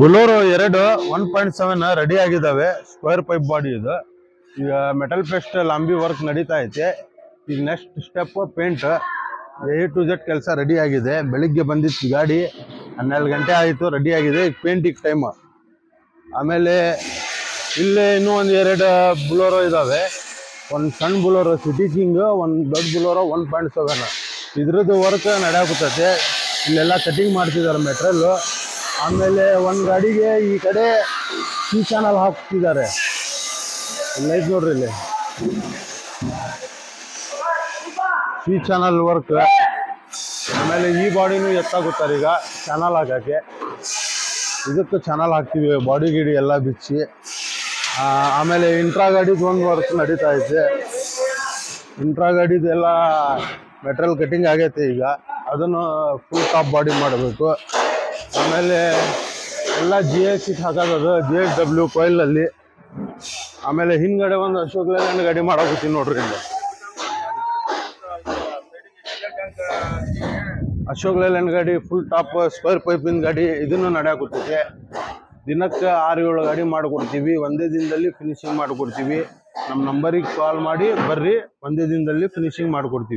Bolero 1.7 ready ಆಗಿದ್ದಾವೆ. Square pipe body ಇದು. ಈಗ ಮೆಟಲ್ ಪೇಸ್ಟ್ ಲಾಂಬಿ ವರ್ಕ್ ನಡೀತಾ ಐತೆ. ಈಗ next step paint. A to Z ಕೆಲಸ ರೆಡಿ ಆಗಿದೆ. ಬೆಳಿಗ್ಗೆ ಬಂದಿತ್ತು ಗಾಡಿ, 12 ಗಂಟೆ ಆಯಿತು, ರೆಡಿ ಆಗಿದೆ. ಈಗ ಪೇಂಟಿಗೆ ಟೈಮ್. ಆಮೇಲೆ ಇಲ್ಲೇ ಇನ್ನೂ ಒಂದು 2 ಬುಲೋರೋ ಇದ್ದಾವೆ. ಒಂದು ಸಣ್ಣ ಬುಲೋರೋ ಸಿಟಿ ಕಿಂಗ್, ಒಂದು ದೊಡ್ಡ ಬುಲೋರೋ 1.7. ಇದ್ರದ್ದು ವರ್ಕ್ ನಡೆಯಾಕುತ್ತೈತೆ. ಇಲ್ಲೆಲ್ಲ ಕಟಿಂಗ್ ಮಾಡ್ತಿದ್ದಾರೆ ಮೆಟ್ರಲ್ಲು. ಆಮೇಲೆ ಒಂದು ಗಾಡಿಗೆ ಈ ಕಡೆ ಸಿ ಚಾನಲ್ ಹಾಕ್ತಿದ್ದಾರೆ. ಲೈಟ್ ನೋಡ್ರಿ, ಇಲ್ಲಿ ಸಿ ಚಾನಲ್ ವರ್ಕ್. ಆಮೇಲೆ ಈ ಬಾಡಿನೂ ಎತ್ತಾಗುತ್ತಾರೆ ಈಗ ಚಾನಲ್ ಹಾಕಕ್ಕೆ. ಇದಕ್ಕೆ ಚಾನಲ್ ಹಾಕ್ತೀವಿ, ಬಾಡಿ ಗಿಡಿ ಎಲ್ಲ ಬಿಚ್ಚಿ. ಆಮೇಲೆ ಇಂಟ್ರಾ ಗಾಡಿದು ಒಂದು ವರ್ಕ್ ನಡೀತಾ ಐತೆ. ಇಂಟ್ರಾ ಗಾಡಿದೆಲ್ಲ ಮೆಟೀರಿಯಲ್ ಕಟಿಂಗ್ ಆಗೈತೆ. ಈಗ ಅದನ್ನು ಫುಲ್ ಟಾಪ್ ಬಾಡಿ ಮಾಡಬೇಕು. ಆಮೇಲೆ ಎಲ್ಲ GS ಹಾಕೋದು, GSW ಕೊಯಿಲಲ್ಲಿ. ಆಮೇಲೆ ಹಿಂದ್ಗಡೆ ಒಂದು ಅಶೋಕ್ ಲೇಲ್ಯಾಂಡ್ ಗಾಡಿ ಮಾಡೋಕತ್ತೀನಿ ನೋಡ್ರಿ. ಇಲ್ಲಿ ಅಶೋಕ್ ಲೇಲ್ಯಾಂಡ್ ಗಾಡಿ ಫುಲ್ ಟಾಪ್ ಸ್ಕ್ವೇರ್ ಪೈಪಿನ ಗಾಡಿ, ಇದನ್ನು ನಡೆಯಾಕುತ್ತೈತೆ. ದಿನಕ್ಕೆ 6-7 ಗಾಡಿ ಮಾಡಿಕೊಡ್ತೀವಿ. ಒಂದೇ ದಿನದಲ್ಲಿ ಫಿನಿಶಿಂಗ್ ಮಾಡಿಕೊಡ್ತೀವಿ. ನಮ್ಮ ನಂಬರಿಗೆ ಕಾಲ್ ಮಾಡಿ ಬರ್ರಿ, ಒಂದೇ ದಿನದಲ್ಲಿ ಫಿನಿಶಿಂಗ್ ಮಾಡಿಕೊಡ್ತೀವಿ.